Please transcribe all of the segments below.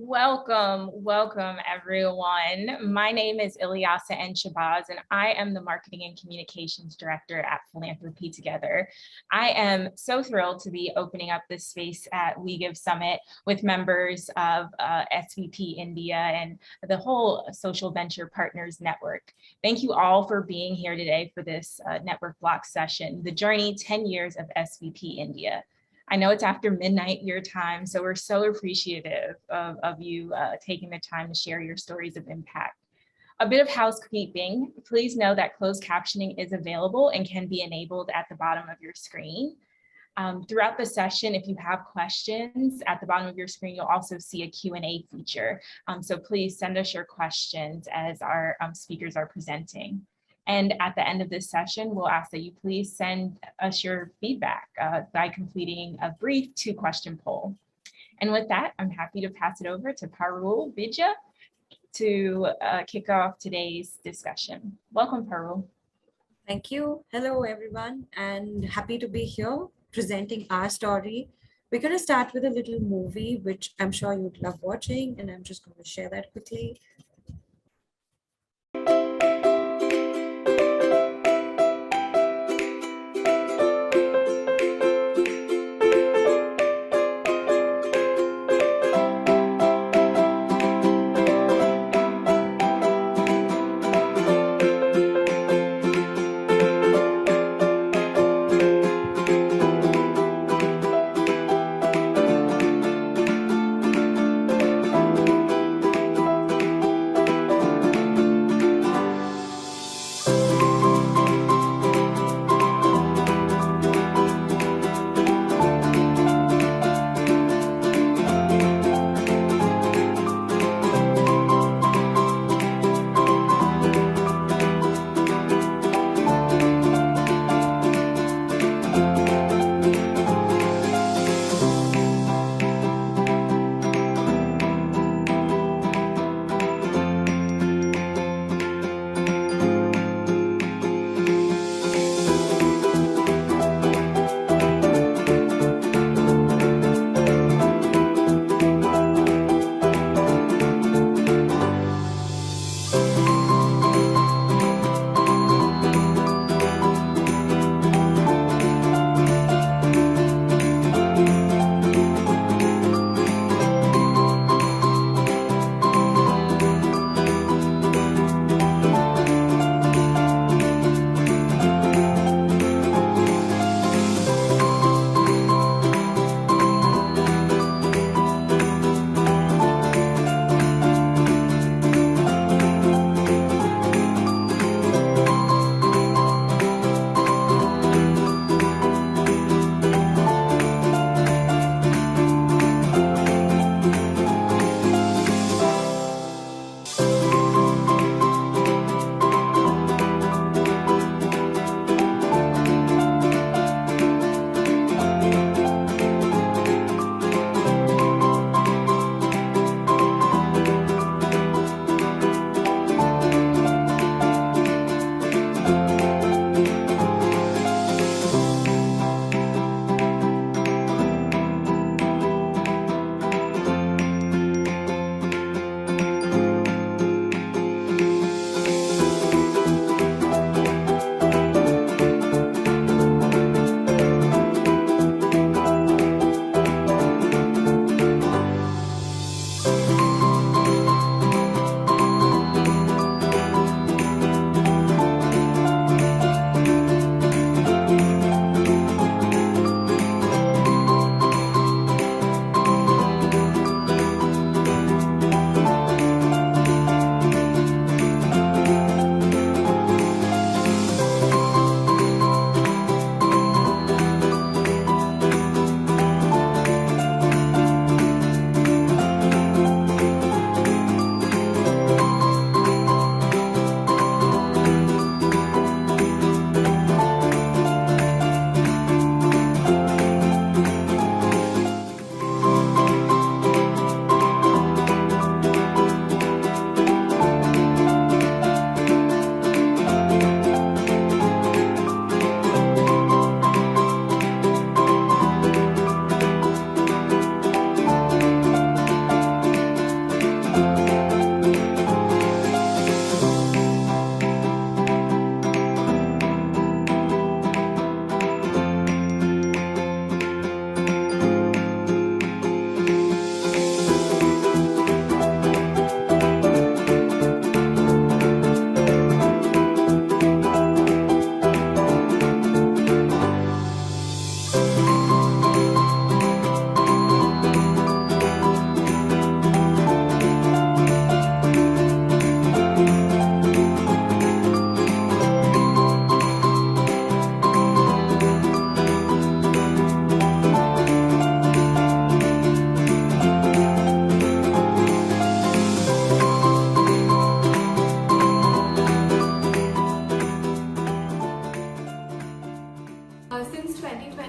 Welcome everyone. My name is Ilyasa N. Shabazz, and I am the Marketing and Communications Director at Philanthropy Together. I am so thrilled to be opening up this space at We Give Summit with members of SVP India and the whole Social Venture Partners Network. Thank you all for being here today for this network block session, The Journey 10 Years of SVP India. I know it's after midnight your time, so we're so appreciative of you taking the time to share your stories of impact. A bit of housekeeping, please know that closed captioning is available and can be enabled at the bottom of your screen. Throughout the session, if you have questions, at the bottom of your screen, you'll also see a Q&A feature. So please send us your questions as our speakers are presenting. And at the end of this session, we'll ask that you please send us your feedback by completing a brief 2-question poll. And with that, I'm happy to pass it over to Parul Vaidya to kick off today's discussion. Welcome, Parul. Thank you. Hello, everyone, and happy to be here presenting our story. We're going to start with a little movie, which I'm sure you'd love watching, and I'm just going to share that quickly.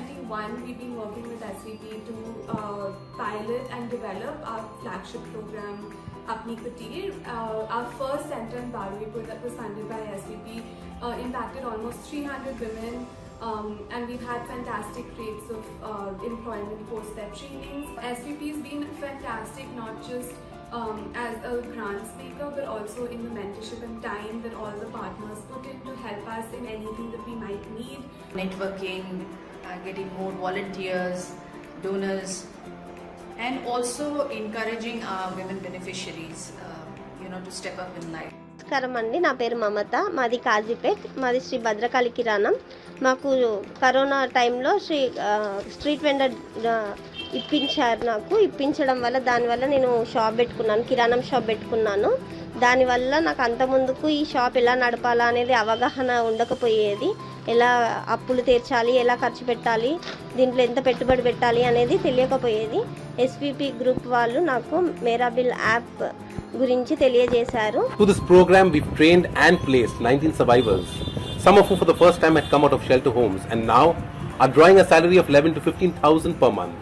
2021, we've been working with SVP to pilot and develop our flagship program, Apni Kutir. Our first center in Bhandari that was funded by SVP impacted almost 300 women, and we've had fantastic rates of employment post their trainings. SVP has been fantastic, not just as a grant speaker, but also in the mentorship and time that all the partners put in to help us in anything that we might need. Networking, getting more volunteers, donors, and also encouraging our women beneficiaries, to step up in life. నమస్కారం అండి, నా పేరు మమత, మాది కాజీపేట్, మాది శ్రీ భద్రకాళి కిరాణం. మాకు corona టైంలో street vendor ఇప్పించారు. నాకు ఇప్పించడం వల్ల దానివల్ల నేను షాప్ పెట్టుకున్నాను, కిరాణం షాప్ పెట్టుకున్నాను. దానివల్ల నాకు అంత ముందుకు ఈ షాప్ ఎలా నడపాలా అనేది అవగాహన ఉండకపోయేది. ఎలా అప్పులు తీర్చాలి, ఎలా ఖర్చు పెట్టాలి, దీంట్లో ఎంత పెట్టుబడి పెట్టాలి అనేది తెలియకపోయేది. ఎస్విపి గ్రూప్ వాళ్ళు నాకు మేరా బిల్ యాప్ గురించి తెలియజేశారు. To this program we've trained and placed 19 survivors, some of whom for the first time had come out of shelter homes and now are drawing a salary of 11 to 15,000 per month.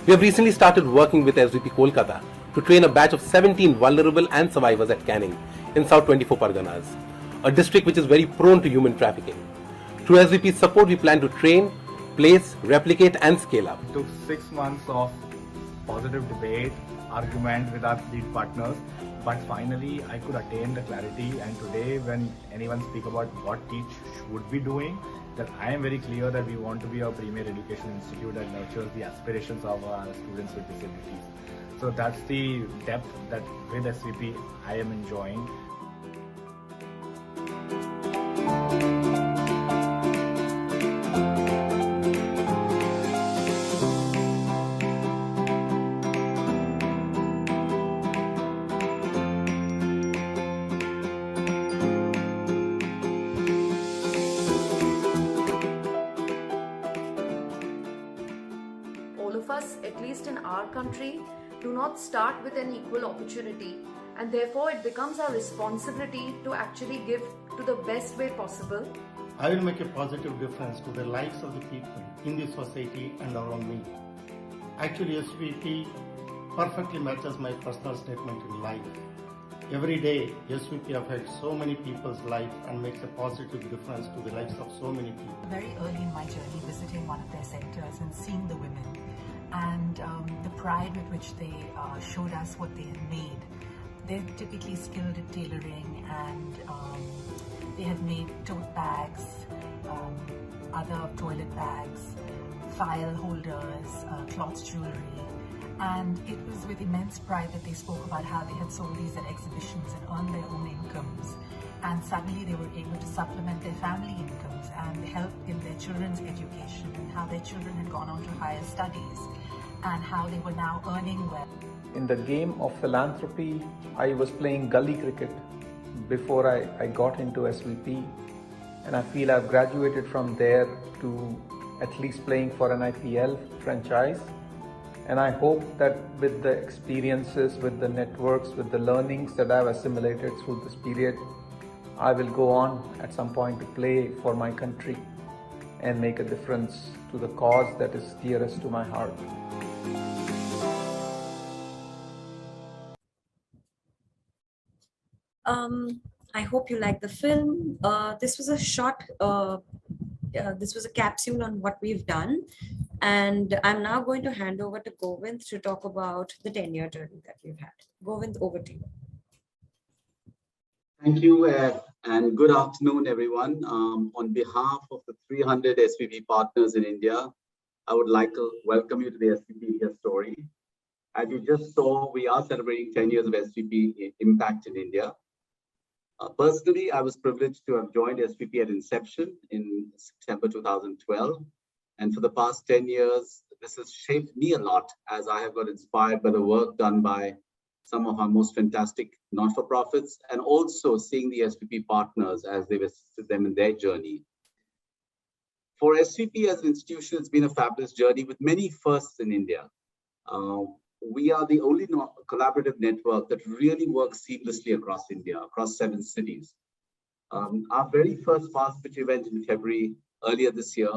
We have recently started working with SVP Kolkata to train a batch of 17 vulnerable and survivors at Canning in South 24 Parganas, a district which is very prone to human trafficking. Through SVP's support, we plan to train, place, replicate and scale up. It took 6 months of positive debate, argument with our lead partners, but finally I could attain the clarity, and today when anyone speak about what Teach should be doing, that I am very clear that we want to be a premier education institute that nurtures the aspirations of our students with disabilities. So that's the depth that with SVP I am enjoying. At least in our country, do not start with an equal opportunity, and therefore it becomes our responsibility to actually give to the best way possible. I will make a positive difference to the lives of the people in the society and around me. Actually, SVP perfectly matches my personal statement in life. Every day, SVP affects so many people's life and makes a positive difference to the lives of so many people. Very early in my journey, visiting one of their centers and seeing the women and the pride with which they showed us what they had made. They're typically skilled at tailoring, and they have made tote bags, other toilet bags, file holders, cloth jewelry, and it was with immense pride that they spoke about how they had sold these at exhibitions and earned their own incomes, and suddenly they were able to supplement their family incomes and help in their children's education, and how their children had gone on to higher studies and how they were now earning well. In the game of philanthropy, I was playing gully cricket before I got into SVP, and I feel I've graduated from there to at least playing for an IPL franchise. And I hope that with the experiences, with the networks, with the learnings that I've assimilated through this period, I will go on at some point to play for my country and make a difference to the cause that is dearest to my heart. I hope you like the film. This was a short, this was a capsule on what we've done. And I'm now going to hand over to Govind to talk about the 10-year journey that we've had. Govind, over to you. Thank you, and good afternoon, everyone. On behalf of the 300 SVP partners in India, I would like to welcome you to the SVP India story. As you just saw, we are celebrating 10 years of SVP impact in India. Personally, I was privileged to have joined SVP at inception in September 2012. And for the past 10 years, this has shaped me a lot as I have got inspired by the work done by some of our most fantastic not-for-profits, and also seeing the SVP partners as they've assisted them in their journey. For SVP as an institution, it's been a fabulous journey with many firsts in India. We are the only collaborative network that really works seamlessly across India, across 7 cities. Our very first Fast Pitch event in February earlier this year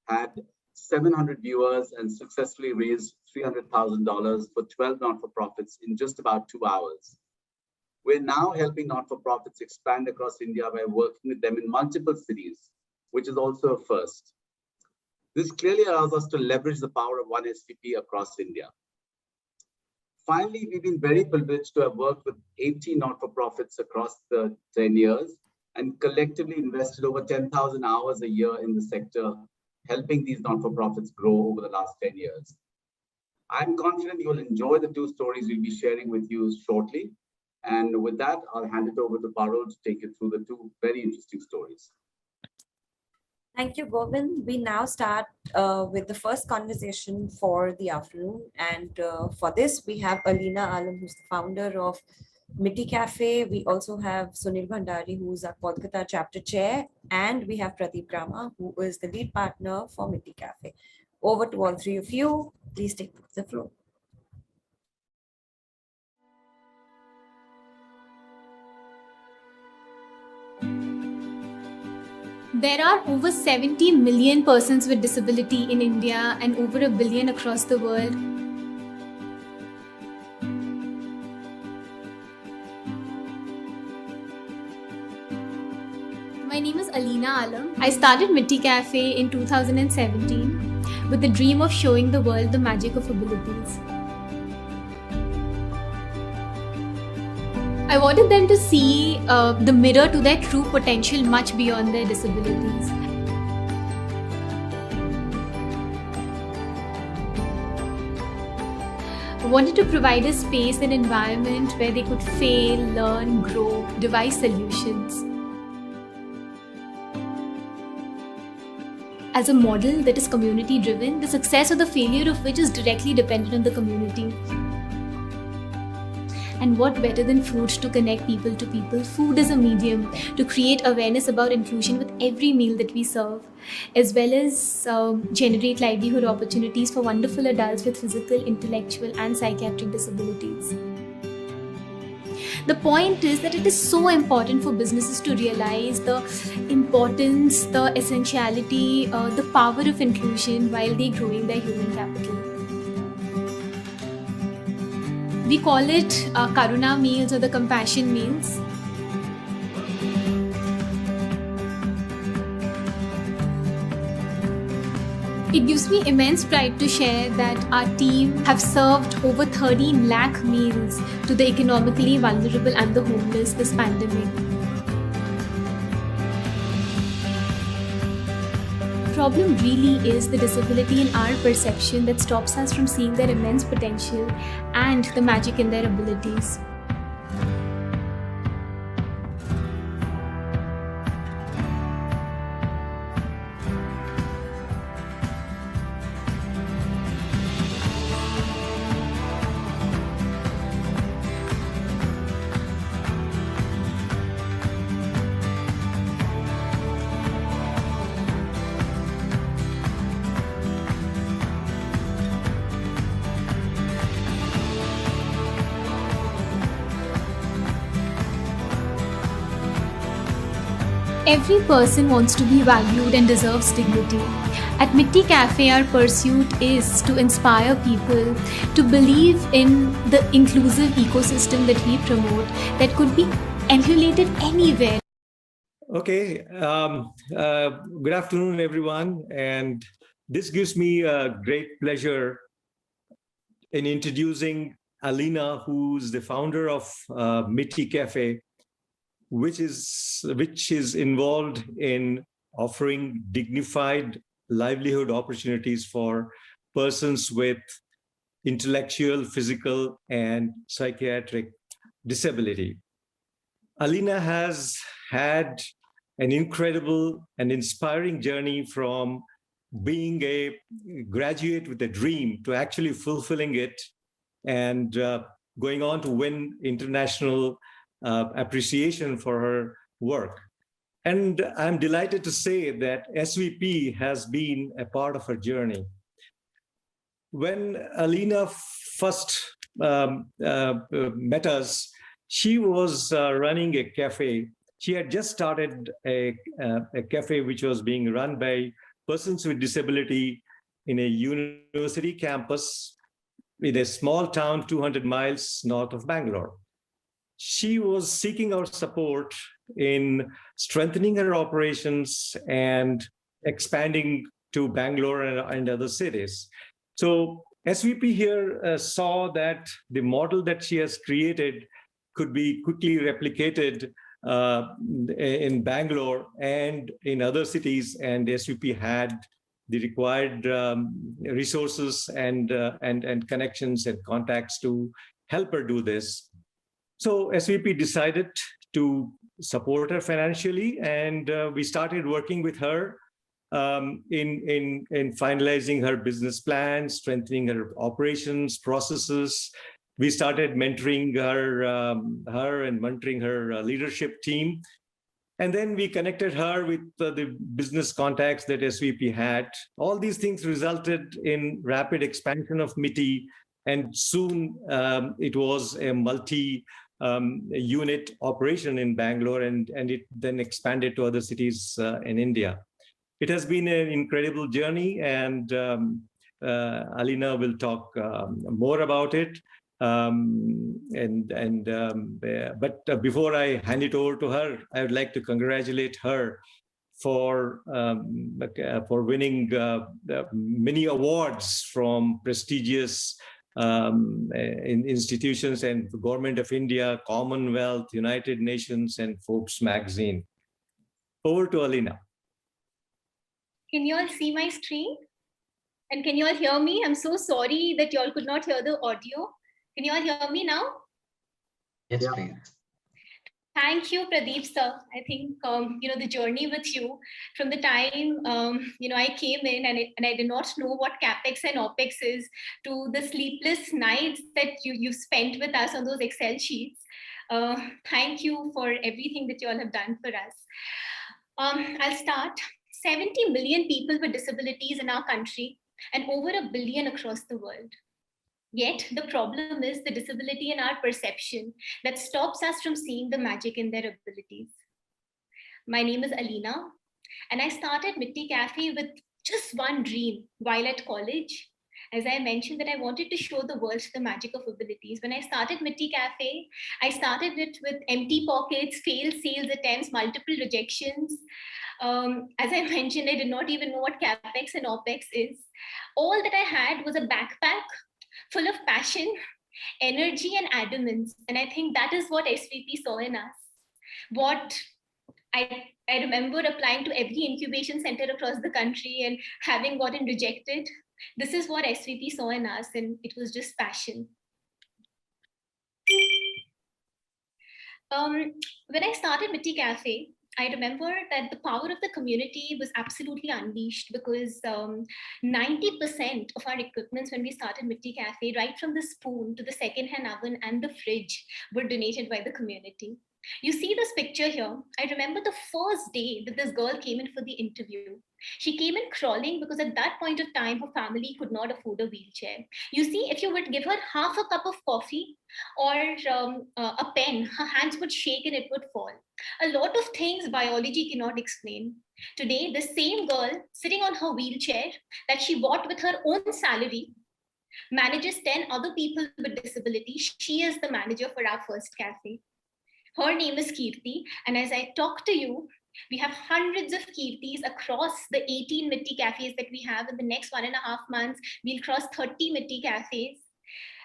had 700 viewers, and successfully raised $300,000 for 12 not-for-profits in just about 2 hours. We're now helping not-for-profits expand across India by working with them in multiple cities, which is also a first. This clearly allows us to leverage the power of one SVP across India. Finally, we've been very privileged to have worked with 80 not-for-profits across the 10 years and collectively invested over 10,000 hours a year in the sector, helping these not-for-profits grow over the last 10 years. I'm confident you will enjoy the 2 stories we'll be sharing with you shortly. And with that, I'll hand it over to Parul to take you through the 2 very interesting stories. Thank you, Govind. We now start with the first conversation for the afternoon. And for this, we have Alina, Alim, who's the founder of Mitti Cafe. We also have Sunil Bhandari, who's our Kolkata chapter chair. And we have Pradeep Grama, who is the lead partner for Mitti Cafe. Over to all 3 of you. Please take the floor. There are over 70 million persons with disability in India and over 1 billion across the world. My name is Alina Alim. I started Mitti Cafe in 2017 with the dream of showing the world the magic of abilities. I wanted them to see the mirror to their true potential much beyond their disabilities. I wanted to provide a space and environment where they could fail, learn, grow, devise solutions. As a model that is community driven, the success or the failure of which is directly dependent on the community. And what better than food to connect people to people? Food is a medium to create awareness about inclusion with every meal that we serve, as well as generate livelihood opportunities for wonderful adults with physical, intellectual, and psychiatric disabilities. The point is that it is so important for businesses to realize the importance, the essentiality, the power of inclusion while they're growing their human capital. We call it Karuna meals or the compassion meals. It gives me immense pride to share that our team have served over 13 lakh meals to the economically vulnerable and the homeless this pandemic. The problem really is the disability in our perception that stops us from seeing their immense potential and the magic in their abilities. Every person wants to be valued and deserves dignity. At Mitti Cafe, our pursuit is to inspire people to believe in the inclusive ecosystem that we promote that could be emulated anywhere. Okay, good afternoon, everyone. And this gives me a great pleasure in introducing Alina, who's the founder of Mitti Cafe, which is involved in offering dignified livelihood opportunities for persons with intellectual, physical, and psychiatric disability. Alina has had an incredible and inspiring journey from being a graduate with a dream to actually fulfilling it and going on to win international appreciation for her work. And I'm delighted to say that SVP has been a part of her journey. When Alina first met us, she was running a cafe. She had just started a cafe which was being run by persons with disability in a university campus in a small town 200 miles north of Bangalore. She was seeking our support in strengthening her operations and expanding to Bangalore and other cities. So SVP here saw that the model that she has created could be quickly replicated in Bangalore and in other cities, and SVP had the required resources and connections and contacts to help her do this. So SVP decided to support her financially, and we started working with her in finalizing her business plan, strengthening her operations, processes. We started mentoring her and mentoring her leadership team. And then we connected her with the business contacts that SVP had. All these things resulted in rapid expansion of MITI, and soon it was a multi-unit operation in Bangalore, and it then expanded to other cities in India. It has been an incredible journey, and Alina will talk more about it. But before I hand it over to her, I would like to congratulate her for winning many awards from prestigious institutions and the Government of India, Commonwealth, United Nations, and Forbes magazine. Over to Alina. Can you all see my screen? And can you all hear me? I'm so sorry that you all could not hear the audio. Can you all hear me now? Yes, please. Thank you, Pradeep sir. I think the journey with you from the time I came in and I did not know what capex and opex is, to the sleepless nights that you spent with us on those Excel sheets. Thank you for everything that you all have done for us. I'll start. 70 million people with disabilities in our country and over 1 billion across the world. Yet the problem is the disability in our perception that stops us from seeing the magic in their abilities. My name is Alina, and I started MITI Cafe with just one dream while at college. As I mentioned, that I wanted to show the world the magic of abilities. When I started MITI Cafe, I started it with empty pockets, failed sales attempts, multiple rejections. As I mentioned, I did not even know what capex and opex is. All that I had was a backpack full of passion, energy, and adamance. And I think that is what SVP saw in us. What I remember applying to every incubation center across the country and having gotten rejected. This is what SVP saw in us, and it was just passion. When I started MITI Cafe, I remember that the power of the community was absolutely unleashed, because 90% of our equipments when we started MITI Cafe, right from the spoon to the second-hand oven and the fridge, were donated by the community. You see this picture here. I remember the first day that this girl came in for the interview. She came in crawling because at that point of time, her family could not afford a wheelchair. You see, if you would give her half a cup of coffee or a pen, her hands would shake and it would fall. A lot of things biology cannot explain. Today, the same girl sitting on her wheelchair that she bought with her own salary manages 10 other people with disabilities. She is the manager for our first cafe. Her name is Kirti, and as I talk to you, we have hundreds of Kirtis across the 18 MITI cafes that we have. In the next 1.5 months, we'll cross 30 MITI cafes.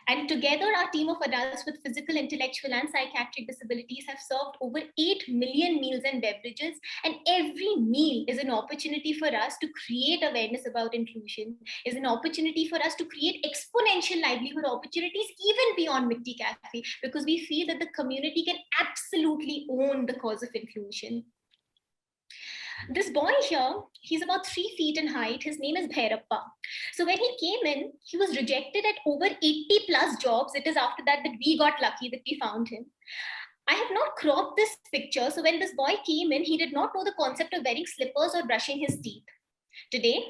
And together, our team of adults with physical, intellectual, and psychiatric disabilities have served over 8 million meals and beverages. And every meal is an opportunity for us to create awareness about inclusion, is an opportunity for us to create exponential livelihood opportunities even beyond MITI Cafe, because we feel that the community can absolutely own the cause of inclusion. This boy here, he's about 3 feet in height. His name is Bhairappa. So when he came in, he was rejected at over 80 plus jobs. It is after that that we got lucky that we found him. I have not cropped this picture. So when this boy came in, he did not know the concept of wearing slippers or brushing his teeth. Today,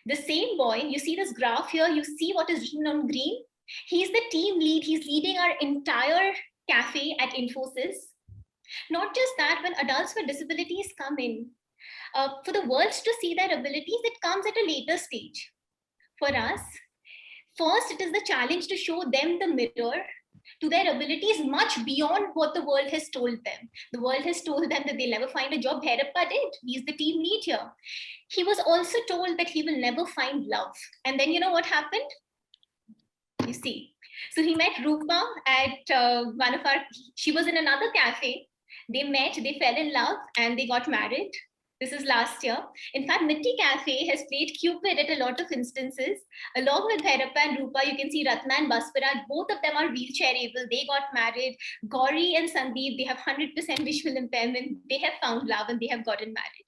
the same boy, you see this graph here, you see what is written on green. He's the team lead. He's leading our entire cafe at Infosys. Not just that, when adults with disabilities come in, for the world to see their abilities, it comes at a later stage. for us. First, it is the challenge to show them the mirror to their abilities much beyond what the world has told them. The world has told them that they'll never find a job. Bhairappa did. He's the team lead here. He was also told that he will never find love. And then you know what happened? You see. So he met Rupa at one of our, she was in another cafe. They met, they fell in love, and they got married. This is last year. In fact, Mitti Cafe has played Cupid at a lot of instances. Along with Bhairappa and Rupa, you can see Ratna and Basparaj, both of them are wheelchair able. They got married. Gauri and Sandeep, they have 100% visual impairment. They have found love and they have gotten married.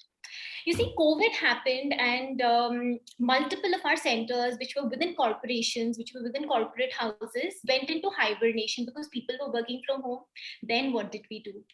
You see, COVID happened and multiple of our centers, which were within corporations, which were within corporate houses, went into hibernation because people were working from home. Then what did we do?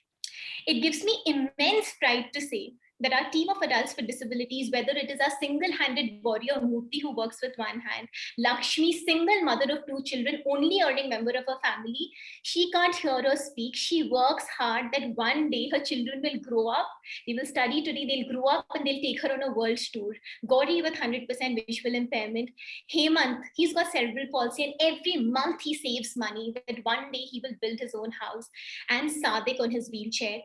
It gives me immense pride to say that our team of adults with disabilities, whether it is our single-handed warrior Murthy who works with one hand, Lakshmi, single mother of 2 children, only earning member of her family, she can't hear or speak. She works hard that one day her children will grow up, they will study today, they'll grow up and they'll take her on a world tour. Gauri with 100% visual impairment. Hemant, he's got cerebral palsy and every month he saves money that one day he will build his own house. And Sadik on his wheelchair.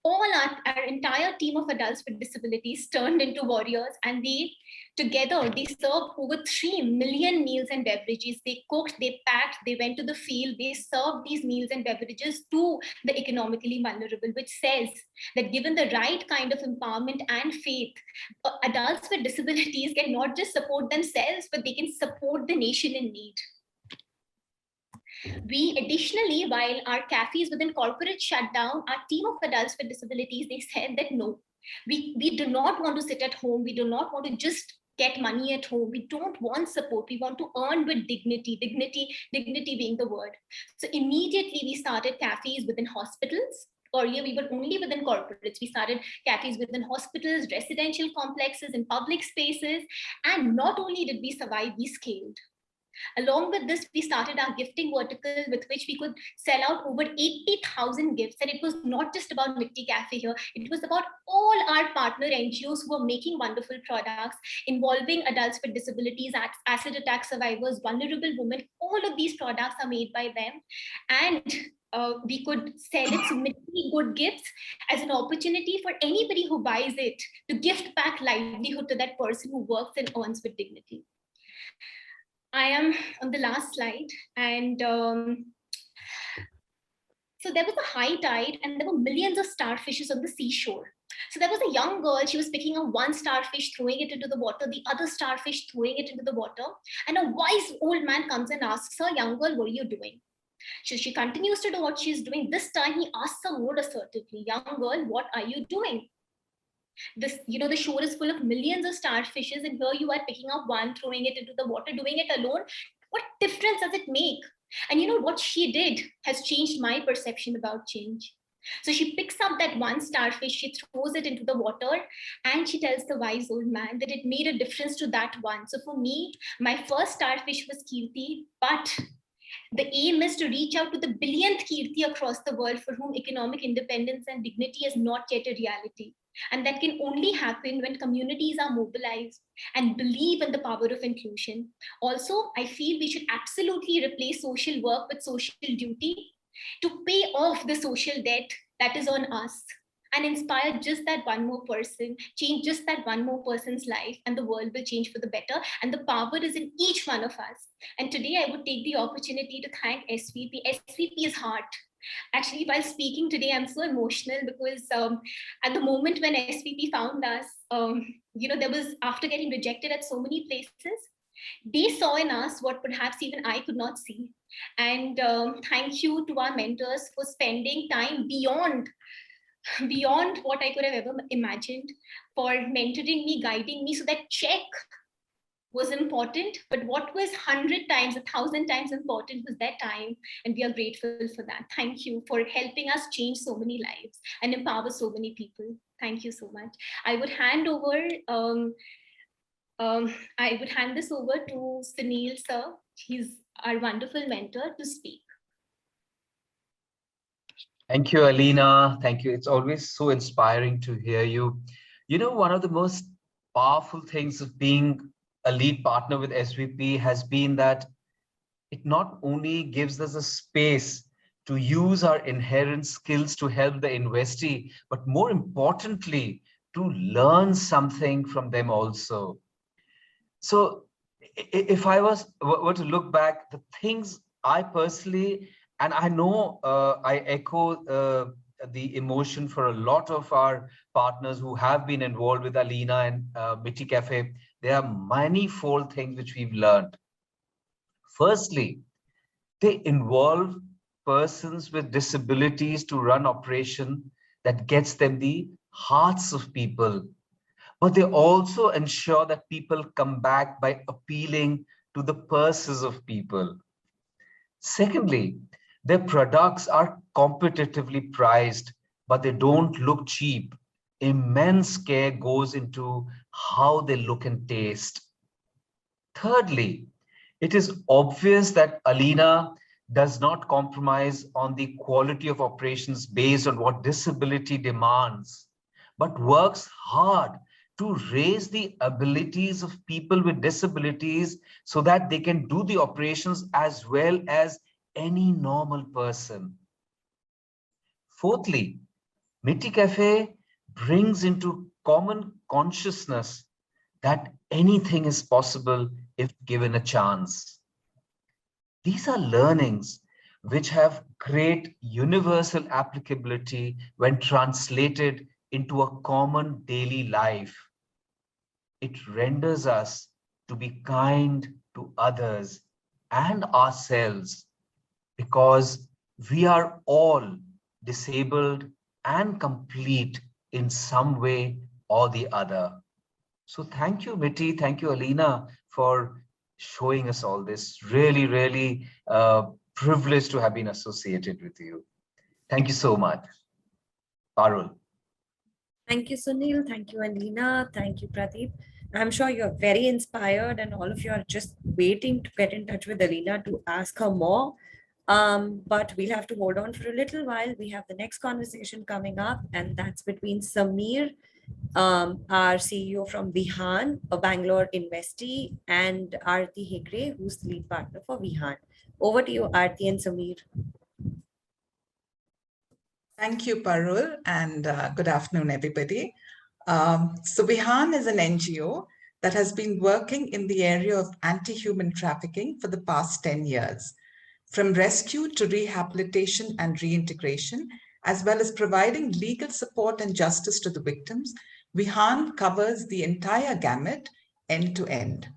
All our entire team of adults with disabilities turned into warriors, and they together, they served over 3 million meals and beverages. They cooked, they packed, they went to the field, they served these meals and beverages to the economically vulnerable, which says that given the right kind of empowerment and faith, adults with disabilities can not just support themselves, but they can support the nation in need. We additionally, while our cafes within corporate shut down, our team of adults with disabilities, they said that no, we do not want to sit at home. We do not want to just get money at home. We don't want support. We want to earn with dignity, dignity being the word. So immediately we started cafes within hospitals. Earlier, we were only within corporates. We started cafes within hospitals, residential complexes, and public spaces. And not only did we survive, we scaled. Along with this, we started our gifting vertical with which we could sell out over 80,000 gifts. And it was not just about Mitti Cafe here. It was about all our partner NGOs who were making wonderful products involving adults with disabilities, acid attack survivors, vulnerable women. All of these products are made by them. And we could sell it to Mitti Good Gifts as an opportunity for anybody who buys it to gift back livelihood to that person who works and earns with dignity. I am on the last slide, and so there was a high tide and there were millions of starfishes on the seashore. So there was a young girl, she was picking up one starfish, throwing it into the water, the other starfish throwing it into the water, and a wise old man comes and asks her, young girl, what are you doing? So she continues to do what she's doing. This time he asks her more assertively, young girl, what are you doing? This, the shore is full of millions of starfishes, and here you are picking up one, throwing it into the water, doing it alone. What difference does it make? And what she did has changed my perception about change. So she picks up that one starfish, she throws it into the water, and she tells the wise old man that it made a difference to that one. So for me, my first starfish was Kirti, but the aim is to reach out to the billionth Kirti across the world for whom economic independence and dignity is not yet a reality. And that can only happen when communities are mobilized and believe in the power of inclusion. Also, I feel we should absolutely replace social work with social duty to pay off the social debt that is on us and inspire just that one more person, change just that one more person's life, and the world will change for the better. And the power is in each one of us. And today I would take the opportunity to thank SVP. SVP's heart. Actually, while speaking today, I'm so emotional because at the moment when SVP found us, there was, after getting rejected at so many places, they saw in us what perhaps even I could not see. And thank you to our mentors for spending time beyond what I could have ever imagined, for mentoring me, guiding me. So that check was important, but what was 100 times, 1,000 times important was that time, and we are grateful for that. Thank you for helping us change so many lives and empower so many people. Thank you so much. I would hand this over to Sunil sir. He's our wonderful mentor, to speak. Thank you, Alina. Thank you. It's always so inspiring to hear you. One of the most powerful things of being a lead partner with SVP has been that it not only gives us a space to use our inherent skills to help the investee, but more importantly, to learn something from them also. So if I were to look back, the things I personally, and I know I echo the emotion for a lot of our partners who have been involved with Alina and Mitti Cafe, there are manifold things which we've learned. Firstly, they involve persons with disabilities to run operation that gets them the hearts of people. But they also ensure that people come back by appealing to the purses of people. Secondly, their products are competitively priced, but they don't look cheap. Immense care goes into how they look and taste. Thirdly, it is obvious that Alina does not compromise on the quality of operations based on what disability demands, but works hard to raise the abilities of people with disabilities so that they can do the operations as well as any normal person. Fourthly, Mitti Cafe brings into common consciousness that anything is possible if given a chance. These are learnings which have great universal applicability when translated into a common daily life. It renders us to be kind to others and ourselves because we are all disabled and complete in some way or the other. So thank you, Mitti. Thank you, Alina, for showing us all this. Really, really privileged to have been associated with you. Thank you so much. Parul. Thank you, Sunil. Thank you, Alina. Thank you, Pradeep. I'm sure you're very inspired and all of you are just waiting to get in touch with Alina to ask her more. But we'll have to hold on for a little while. We have the next conversation coming up, and that's between Samir, our CEO from Vihan, a Bangalore investee, and Aarti Hegde, who's the lead partner for Vihan. Over to you, Aarti and Samir. Thank you, Parul, and good afternoon, everybody. So Vihan is an NGO that has been working in the area of anti-human trafficking for the past 10 years. From rescue to rehabilitation and reintegration, as well as providing legal support and justice to the victims, Vihan covers the entire gamut end to end.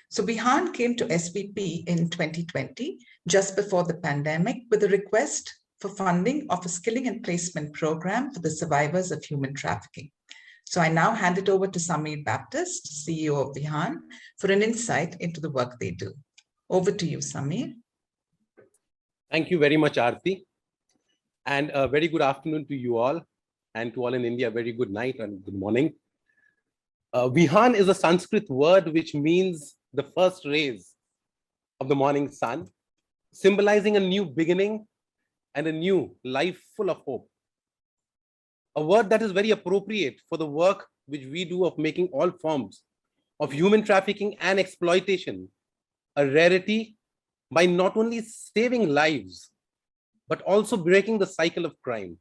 So Vihan came to SVP in 2020, just before the pandemic, with a request for funding of a skilling and placement program for the survivors of human trafficking. So I now hand it over to Samir Baptist, CEO of Vihan, for an insight into the work they do. Over to you, Samir. Thank you very much, Aarti. And a very good afternoon to you all, and to all in India, very good night and good morning. Vihan is a Sanskrit word which means the first rays of the morning sun, symbolizing a new beginning and a new life full of hope. A word that is very appropriate for the work which we do of making all forms of human trafficking and exploitation a rarity by not only saving lives, but also breaking the cycle of crime.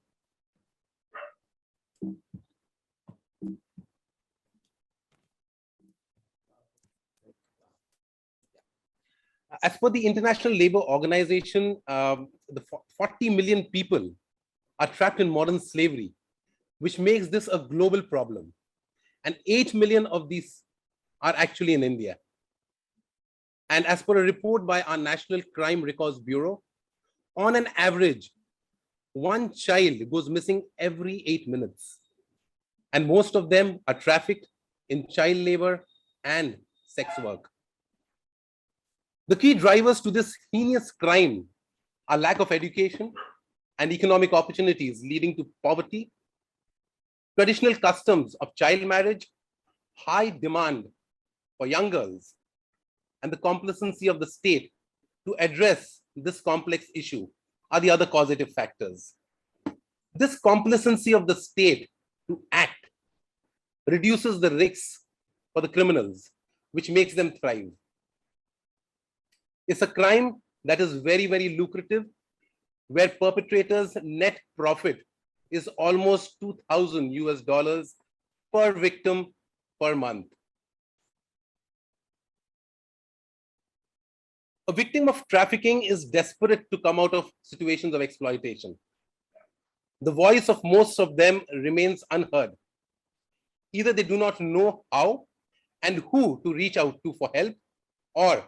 As per the International Labour Organization, the 40 million people are trapped in modern slavery, which makes this a global problem. And 8 million of these are actually in India. And as per a report by our National Crime Records Bureau, on an average, one child goes missing every 8 minutes. And most of them are trafficked in child labor and sex work. The key drivers to this heinous crime are lack of education and economic opportunities leading to poverty, traditional customs of child marriage, high demand for young girls, and the complacency of the state to address this complex issue are the other causative factors. This complacency of the state to act reduces the risks for the criminals, which makes them thrive. It's a crime that is very, very lucrative, where perpetrators' net profit is almost $2,000 per victim per month. A victim of trafficking is desperate to come out of situations of exploitation. The voice of most of them remains unheard. Either they do not know how and who to reach out to for help, or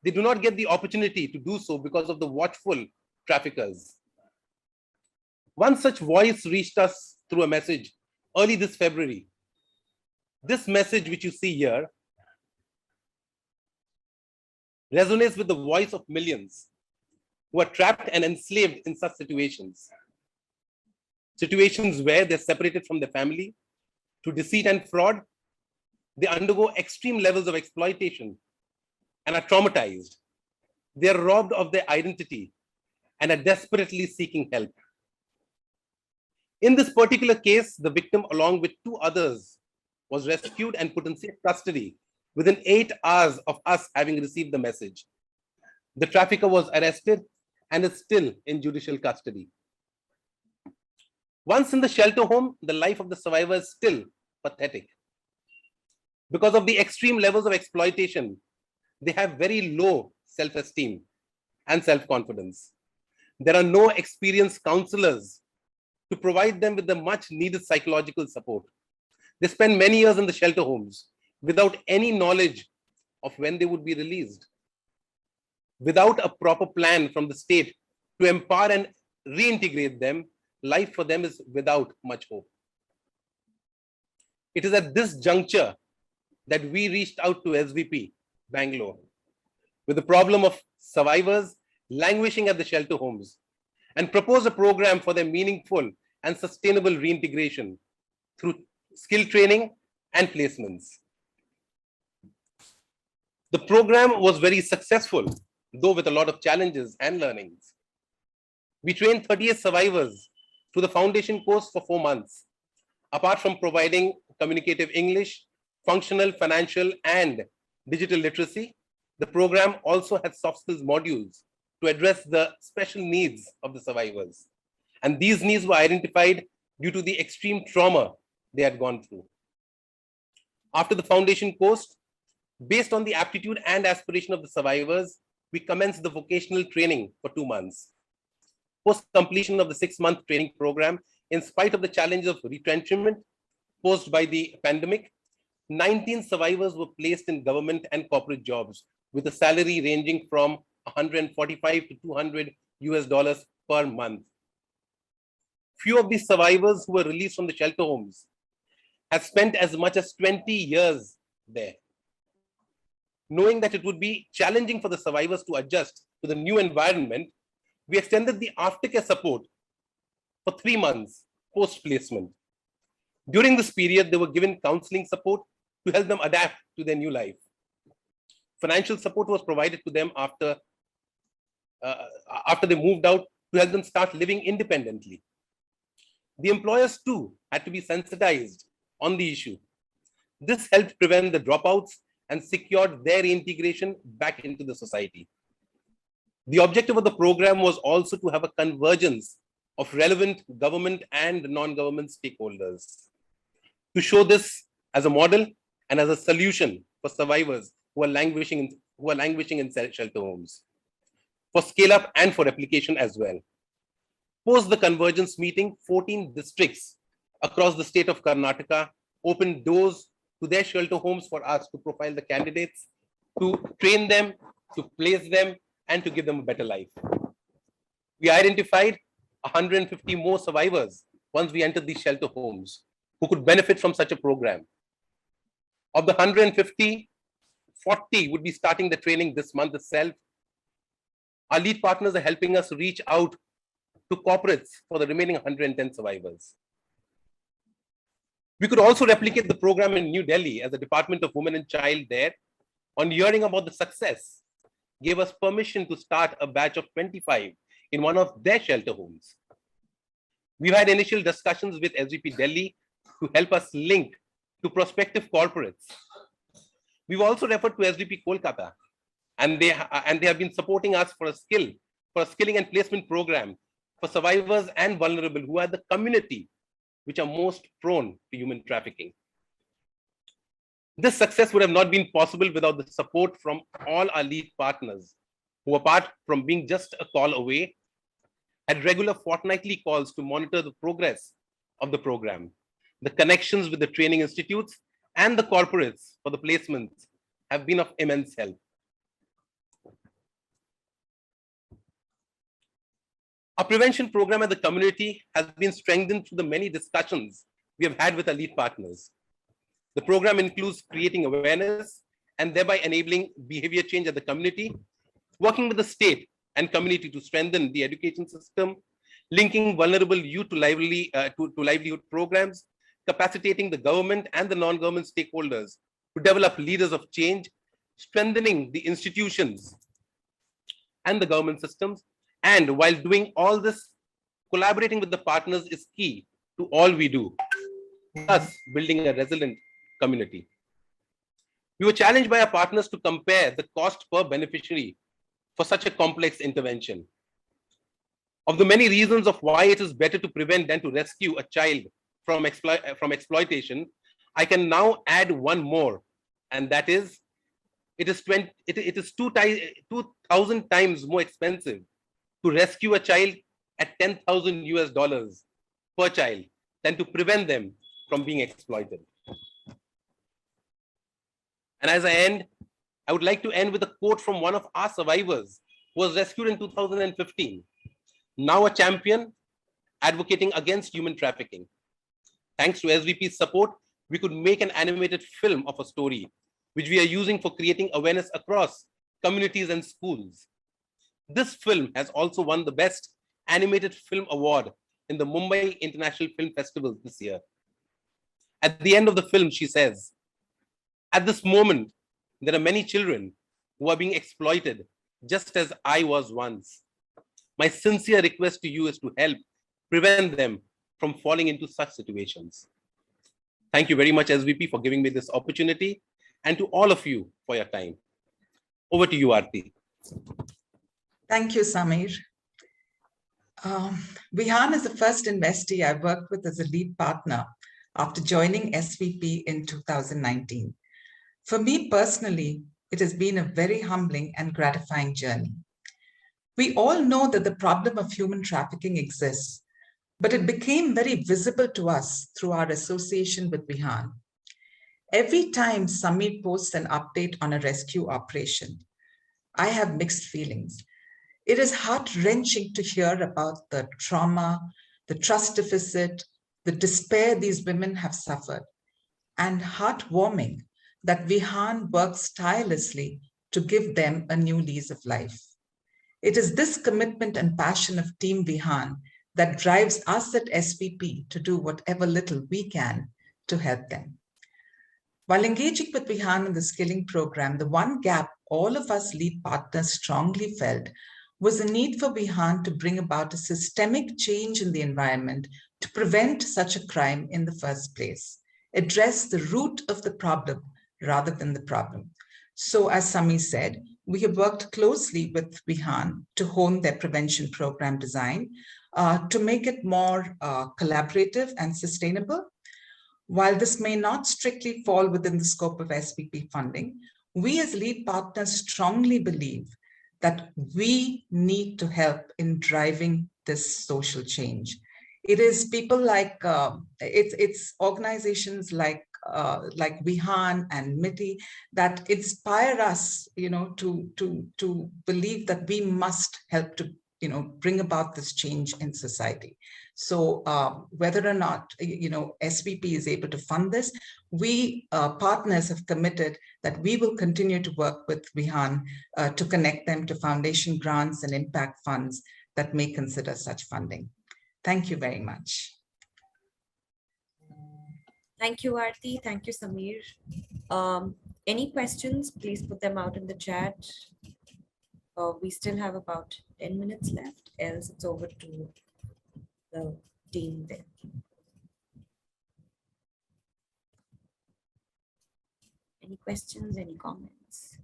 they do not get the opportunity to do so because of the watchful traffickers. One such voice reached us through a message early this February. This message, which you see here, resonates with the voice of millions who are trapped and enslaved in such situations. Situations where they're separated from their family, through deceit and fraud, they undergo extreme levels of exploitation and are traumatized. They are robbed of their identity and are desperately seeking help. In this particular case, the victim, along with 2 others, was rescued and put in safe custody within 8 hours of us having received the message. The trafficker was arrested and is still in judicial custody. Once in the shelter home, the life of the survivor is still pathetic. Because of the extreme levels of exploitation, they have very low self-esteem and self-confidence. There are no experienced counselors to provide them with the much needed psychological support. They spend many years in the shelter homes without any knowledge of when they would be released. Without a proper plan from the state to empower and reintegrate them, life for them is without much hope. It is at this juncture that we reached out to SVP Bangalore with the problem of survivors languishing at the shelter homes and proposed a program for their meaningful and sustainable reintegration through skill training and placements. The program was very successful, though with a lot of challenges and learnings. We trained 38 survivors through the foundation course for 4 months. Apart from providing communicative English, functional, financial, and digital literacy, the program also had soft skills modules to address the special needs of the survivors. And these needs were identified due to the extreme trauma they had gone through. After the foundation course, based on the aptitude and aspiration of the survivors, we commenced the vocational training for 2 months. Post completion of the 6-month training program, in spite of the challenge of retrenchment posed by the pandemic, 19 survivors were placed in government and corporate jobs with a salary ranging from $145 to $200 per month. Few of these survivors who were released from the shelter homes have spent as much as 20 years there. Knowing that it would be challenging for the survivors to adjust to the new environment, we extended the aftercare support for 3 months post-placement. During this period, they were given counseling support to help them adapt to their new life. Financial support was provided to them after they moved out to help them start living independently. The employers too had to be sensitized on the issue. This helped prevent the dropouts and secured their integration back into the society. The objective of the program was also to have a convergence of relevant government and non-government stakeholders to show this as a model and as a solution for survivors who are languishing in shelter homes, for scale up and for replication as well. Post the convergence meeting, 14 districts across the state of Karnataka opened doors to their shelter homes for us to profile the candidates, to train them, to place them, and to give them a better life. We identified 150 more survivors once we entered these shelter homes who could benefit from such a program. Of the 150, 40 would be starting the training this month itself. Our lead partners are helping us reach out to corporates for the remaining 110 survivors. We could also replicate the program in New Delhi as the Department of Women and Child there, on hearing about the success, gave us permission to start a batch of 25 in one of their shelter homes. We've had initial discussions with SVP Delhi to help us link to prospective corporates We've also referred to SVP Kolkata, and they have been supporting us for a skilling and placement program for survivors and vulnerable who are the community which are most prone to human trafficking. This success would have not been possible without the support from all our lead partners, who, apart from being just a call away, had regular fortnightly calls to monitor the progress of the program. The connections with the training institutes and the corporates for the placements have been of immense help. Our prevention program at the community has been strengthened through the many discussions we have had with our lead partners. The program includes creating awareness and thereby enabling behavior change at the community, working with the state and community to strengthen the education system, linking vulnerable youth to livelihood programs, capacitating the government and the non-government stakeholders to develop leaders of change, strengthening the institutions and the government systems. And while doing all this, collaborating with the partners is key to all we do, thus building a resilient community. We were challenged by our partners to compare the cost per beneficiary for such a complex intervention. Of the many reasons of why it is better to prevent than to rescue a child from exploitation, I can now add one more, and that is, it is 2,000 times more expensive to rescue a child at $10,000 US per child than to prevent them from being exploited. And as I end, I would like to end with a quote from one of our survivors who was rescued in 2015, now a champion advocating against human trafficking. Thanks to SVP's support, we could make an animated film of a story, which we are using for creating awareness across communities and schools. This film has also won the Best Animated Film Award in the Mumbai International Film Festival this year. At the end of the film, she says, "At this moment, there are many children who are being exploited just as I was once. My sincere request to you is to help prevent them from falling into such situations." Thank you very much, SVP, for giving me this opportunity, and to all of you for your time. Over to you, Aarti. Thank you, Samir. Vihan is the first investee I worked with as a lead partner after joining SVP in 2019. For me personally, it has been a very humbling and gratifying journey. We all know that the problem of human trafficking exists, but it became very visible to us through our association with Vihan. Every time Samir posts an update on a rescue operation, I have mixed feelings. It is heart-wrenching to hear about the trauma, the trust deficit, the despair these women have suffered, and heartwarming that Vihan works tirelessly to give them a new lease of life. It is this commitment and passion of Team Vihan that drives us at SVP to do whatever little we can to help them. While engaging with Vihan in the skilling program, the one gap all of us lead partners strongly felt was the need for Vihan to bring about a systemic change in the environment to prevent such a crime in the first place, address the root of the problem rather than the problem. So as Samir said, we have worked closely with Vihan to hone their prevention program design to make it more collaborative and sustainable. While this may not strictly fall within the scope of SVP funding, we as lead partners strongly believe that we need to help in driving this social change. It is people like, it's organizations like Vihan and MITI that inspire us, to believe that we must help to, bring about this change in society. So whether or not, SVP is able to fund this, we partners have committed that we will continue to work with Vihan to connect them to foundation grants and impact funds that may consider such funding. Thank you very much. Thank you, Aarti. Thank you, Samir. Any questions, please put them out in the chat. We still have about 10 minutes left, else it's over to the team there. Any questions, any comments?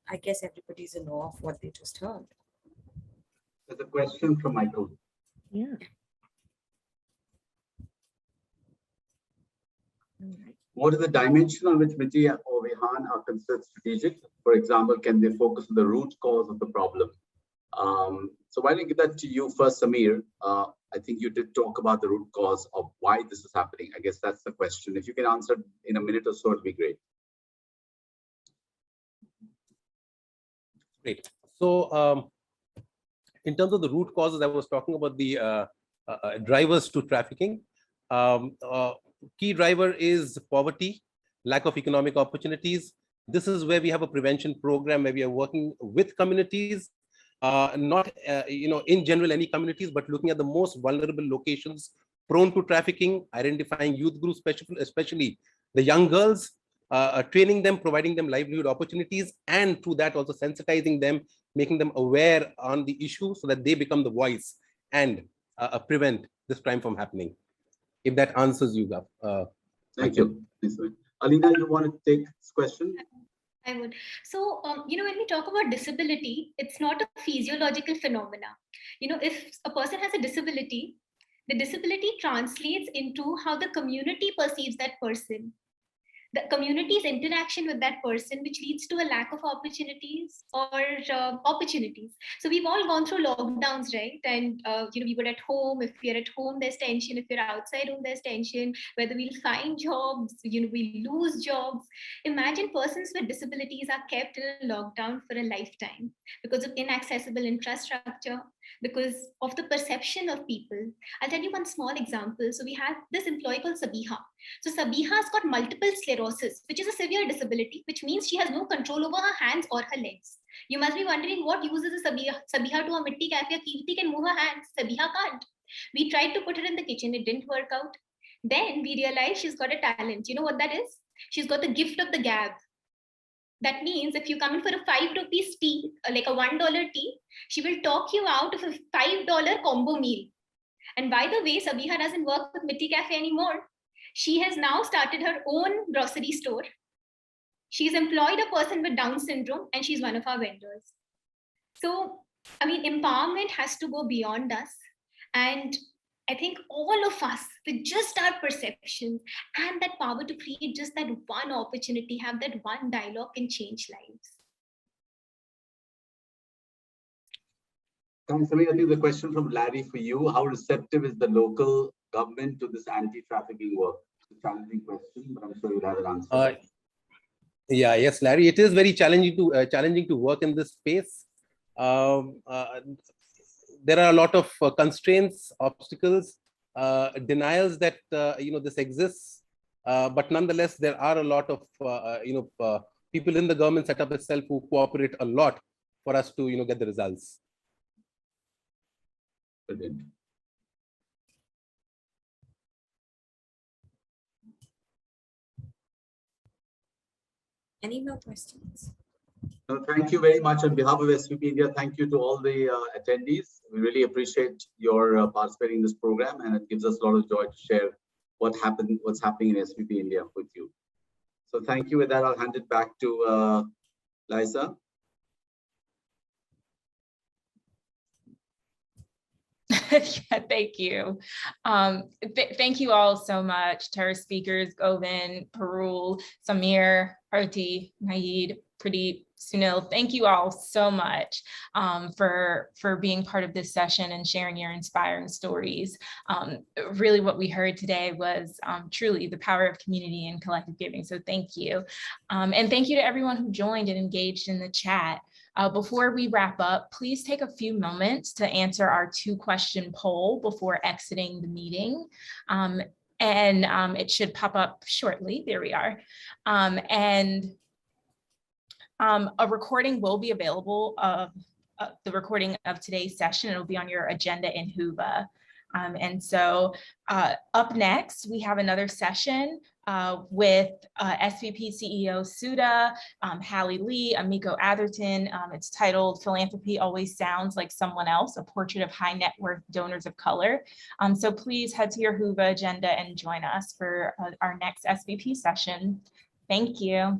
I guess everybody's in awe of what they just heard. There's a question from Michael. Yeah. What is the dimension on which Miti or Vihan are considered strategic? For example, can they focus on the root cause of the problem? So why don't I give that to you first, Samir? I think you did talk about the root cause of why this is happening. I guess that's the question. If you can answer in a minute or so, it'd be great. Great. So in terms of the root causes, I was talking about the drivers to trafficking. Key driver is poverty, lack of economic opportunities. This is where we have a prevention program where we are working with communities, not in general any communities, but looking at the most vulnerable locations prone to trafficking, identifying youth groups, especially the young girls, training them, providing them livelihood opportunities, and through that also sensitizing them, making them aware on the issue so that they become the voice and prevent this crime from happening. If that answers you, Thank you. Alina, you want to take this question? I would. So, when we talk about disability, it's not a physiological phenomena. If a person has a disability, the disability translates into how the community perceives that person. The community's interaction with that person, which leads to a lack of opportunities or opportunities. So we've all gone through lockdowns, right? And we were at home. If we're at home, there's tension. If we're outside home, there's tension. Whether we'll find jobs, we lose jobs. Imagine persons with disabilities are kept in a lockdown for a lifetime because of inaccessible infrastructure, because of the perception of people. I'll tell you one small example. So we have this employee called Sabiha. So Sabiha's got multiple sclerosis, which is a severe disability, which means she has no control over her hands or her legs. You must be wondering what uses a Sabiha to a mitti cafe. Kirti can move her hands, Sabiha can't. We tried to put her in the kitchen, it didn't work out. Then we realized she's got a talent. You know what that is? She's got the gift of the gab. That means if you come in for a 5 rupees tea, like a $1 tea, she will talk you out of a $5 combo meal. And by the way, Sabiha doesn't work with Mitti Cafe anymore. She has now started her own grocery store. She's employed a person with Down syndrome, and she's one of our vendors. So, empowerment has to go beyond us. And I think all of us, with just our perceptions and that power to create just that one opportunity, have that one dialogue, can change lives. Thanks, Samir. I think the question from Larry for you: how receptive is the local government to this anti-trafficking work? It's a challenging question, but I'm sure you'll have an answer. Yes, Larry. It is very challenging to work in this space. There are a lot of constraints, obstacles, denials that this exists, but nonetheless there are a lot of people in the government setup itself who cooperate a lot for us to get the results. Brilliant. Any more questions? Thank you very much on behalf of SVP India. Thank you to all the attendees. We really appreciate your participating in this program, and it gives us a lot of joy to share what's happening in SVP India with you. So thank you. With that, I'll hand it back to Liza. Thank you. Thank you all so much to our speakers, Govind, Parul, Samir, Aarti, Naeed, Pradeep, Sunil. Thank you all so much for being part of this session and sharing your inspiring stories. Really what we heard today was truly the power of community and collective giving. So thank you. And thank you to everyone who joined and engaged in the chat. Before we wrap up, please take a few moments to answer our 2-question poll before exiting the meeting. It should pop up shortly. There we are. A recording will be available of the recording of today's session. It'll be on your agenda in Whova. And so up next, we have another session with SVP CEO Suda, Hallie Lee, Amiko Atherton. It's titled Philanthropy Always Sounds Like Someone Else, a Portrait of High Net Worth Donors of Color. So please head to your Whova agenda and join us for our next SVP session. Thank you.